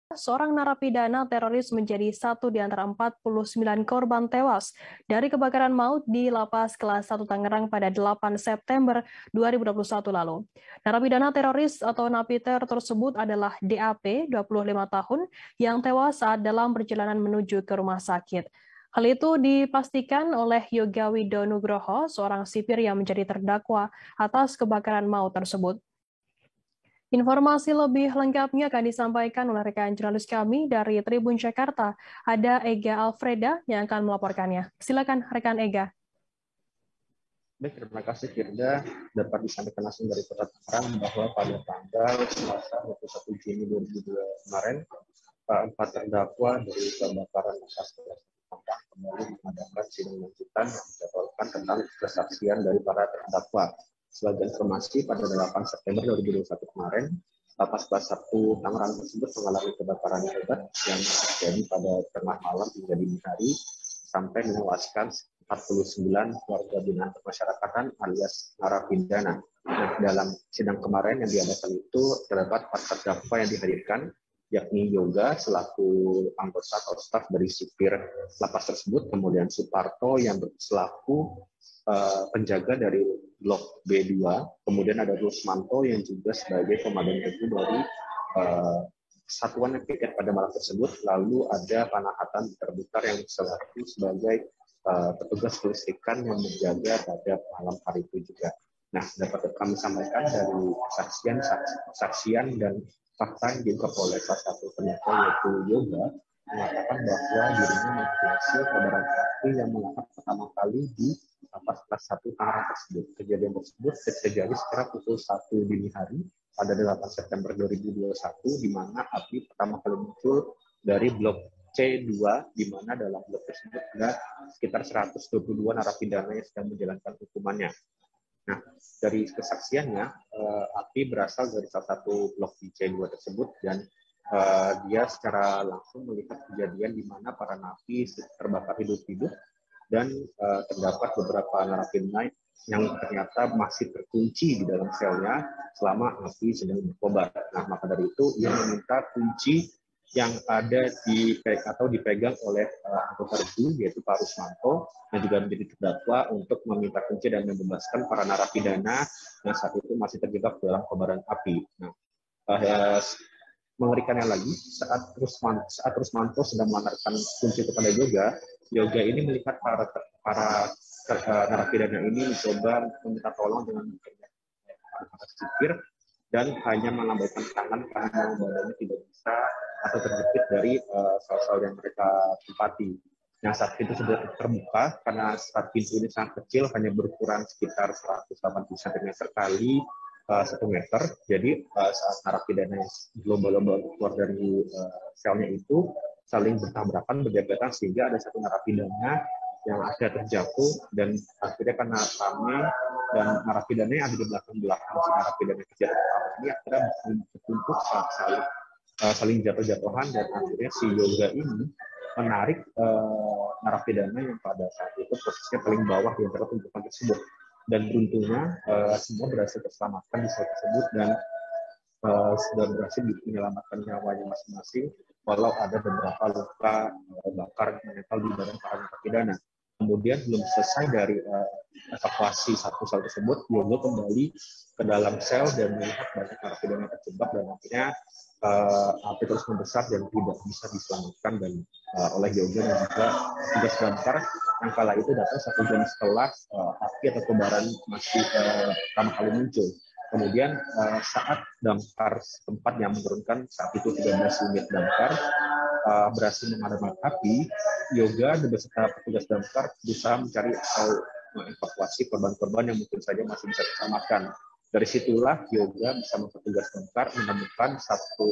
Seorang narapidana teroris menjadi satu di antara 49 korban tewas dari kebakaran maut di Lapas Kelas 1 Tangerang pada 8 September 2021 lalu. Narapidana teroris atau napiter tersebut adalah DAP, 25 tahun, yang tewas saat dalam perjalanan menuju ke rumah sakit. Hal itu dipastikan oleh Yoga Widonugroho, seorang sipir yang menjadi terdakwa atas kebakaran maut tersebut. Informasi lebih lengkapnya akan disampaikan oleh rekan jurnalis kami dari Tribun Jakarta. Ada Ega Alfreda yang akan melaporkannya. Silakan rekan Ega. Baik, terima kasih Firda. Dapat disampaikan langsung dari Kota Tangerang bahwa pada tanggal Selasa 21 Juni 2002 kemarin, empat terdakwa dari kebakaran Lapas Kelas 1 Tangerang kembali mengadakan sidang lanjutan yang menjadwalkan tentang kesaksian dari para terdakwa. Sebagai informasi, pada 8 September 2021 kemarin, Lapas Kelas 1 Tangerang tersebut mengalami kebakaran hebat yang terjadi pada tengah malam hingga dini hari sampai menewaskan 49 warga binaan pemasyarakatan alias narapidana. Nah, dalam sidang kemarin yang diadakan itu terdapat 4 terdakwa yang dihadirkan, yakni Yoga selaku anggota atau staf dari sipir lapas tersebut, kemudian Suparto yang selaku penjaga dari blok B2, kemudian ada Rusmanto yang juga sebagai komandan regu dari satuan yang piket pada malam tersebut, lalu ada Panahatan Terbutar yang selaku sebagai petugas kelistrikan yang menjaga pada malam hari itu juga. Nah, dapat kami sampaikan dari kesaksian dan fakta yang diungkap oleh salah satu terdakwa yaitu Yoga, mengatakan bahwa dirinya menghasil kobaran api yang mengangkat pertama kali di Lapas Kelas 1 Tangerang tersebut. Kejadian tersebut terjadi sekitar pukul 1 dini hari pada 8 September 2021, di mana api pertama kali muncul dari blok C2, di mana dalam blok tersebut ada sekitar 122 narapidana yang sedang menjalankan hukumannya. Nah, dari kesaksiannya, api berasal dari salah satu blok di C2 tersebut, dan dia secara langsung melihat kejadian di mana para napi terbakar hidup-hidup, dan terdapat beberapa narapidana yang ternyata masih terkunci di dalam selnya selama api sedang berkobar. Nah, maka dari itu ia meminta kunci yang ada dipegang oleh anggota regu, yaitu Pak Rusmanto, yang juga menjadi terdakwa, untuk meminta kunci dan membebaskan para narapidana yang saat itu masih terjebak dalam kobaran api. Nah, mengerikannya lagi, saat Rusmanto sedang mengantarkan kunci kepada Yoga ini melihat para narapidana ini mencoba meminta tolong dengan para sipir, dan hanya melambaikan tangan karena badannya tidak bisa atau terjepit dari sel-sel yang mereka tempati. Yang saat itu sudah terbuka karena saat pintu ini sangat kecil, hanya berukuran sekitar 180 cm kali 1 meter. Jadi saat narapidana yang berlomba-lomba keluar dari selnya itu saling bertabrakan, berdekatan, sehingga ada satu narapidana yang akhirnya terjatuh, dan akhirnya karena ramai dan narapidana yang ada di belakang si narapidana kejadian pertama ini akhirnya bertumpuk saling jatuh-jatuhan, dan akhirnya si Yoga ini menarik narapidana yang pada saat itu posisinya paling bawah di antara tumpukan tersebut. Dan beruntungnya semua berhasil terselamatkan di saat tersebut, dan sudah berhasil menyelamatkan nyawanya masing-masing, walau ada beberapa luka bakar menempel di badan para narapidana. Kemudian belum selesai dari evakuasi satu sel tersebut, Yoga kembali ke dalam sel dan melihat banyak narapidana terjebak, dan akhirnya api terus membesar dan tidak bisa diselamatkan dan oleh Yoga dan juga tugas damkar yang kala itu datang 1 jam setelah api atau kobaran masih pertama kali muncul. Kemudian saat damkar setempat yang menurunkan saat itu 13 unit damkar berhasil memadamkan api, Yoga beserta petugas damkar berusaha mencari atau mengevakuasi korban-korban yang mungkin saja masih bisa diselamatkan. Dari situlah Yoga bisa mempertugas damkar menemukan satu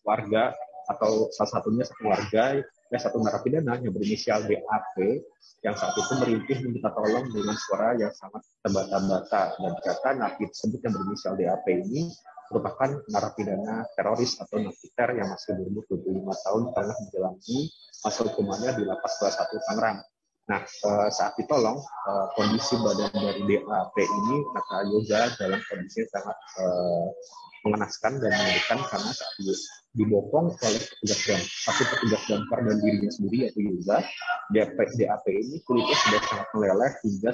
warga, atau salah satunya satu warga, satu narapidana yang berinisial DAP, yang saat itu merintih meminta tolong dengan suara yang sangat terbata-bata, dan ternyata napi tersebut yang berinisial DAP ini merupakan narapidana teroris atau napiter yang masih berumur 25 tahun, tengah menjalani masa hukumannya di Lapas Kelas 1 Tangerang. Nah, saat ditolong, kondisi badan dari DAP ini, kata Yoga, dalam kondisi sangat mengenaskan dan mengerikan karena saat dibopong oleh satu petugas damkar dan dirinya sendiri yaitu Yoga. DAP ini kulitnya sudah sangat meleleh hingga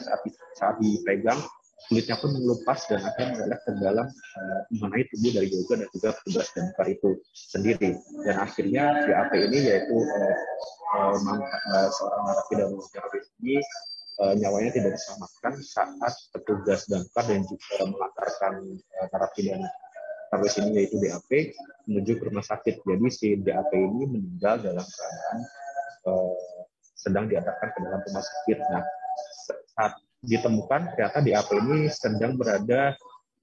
saat dipegang kulitnya pun mengelupas dan akhirnya meleleh ke dalam mengenai tubuh dari Yoga dan juga petugas damkar itu sendiri. Dan akhirnya DAP ini yaitu seorang narapidana teroris ini nyawanya tidak diselamatkan saat petugas damkar dan juga mengantarkan narapidana teroris ini yaitu DAP menuju ke rumah sakit. Jadi si DAP ini meninggal dalam keadaan sedang diantarkan ke dalam rumah sakit. Nah, saat ditemukan ternyata DAP ini sedang berada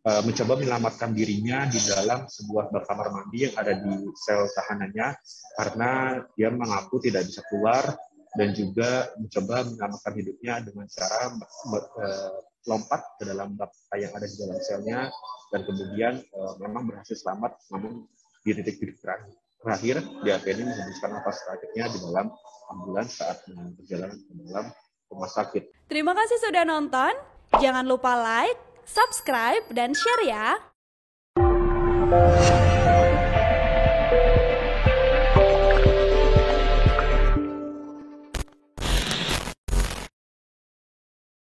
mencoba menyelamatkan dirinya di dalam sebuah kamar mandi yang ada di sel tahanannya karena dia mengaku tidak bisa keluar dan juga mencoba menyelamatkan hidupnya dengan cara lompat ke dalam bak yang ada di dalam selnya dan kemudian memang berhasil selamat, namun di titik-titik terakhir DAP ini menghembuskan nafas terakhirnya di dalam ambulans saat berjalan ke dalam rumah sakit. Terima kasih sudah nonton. Jangan lupa like, subscribe, dan share ya.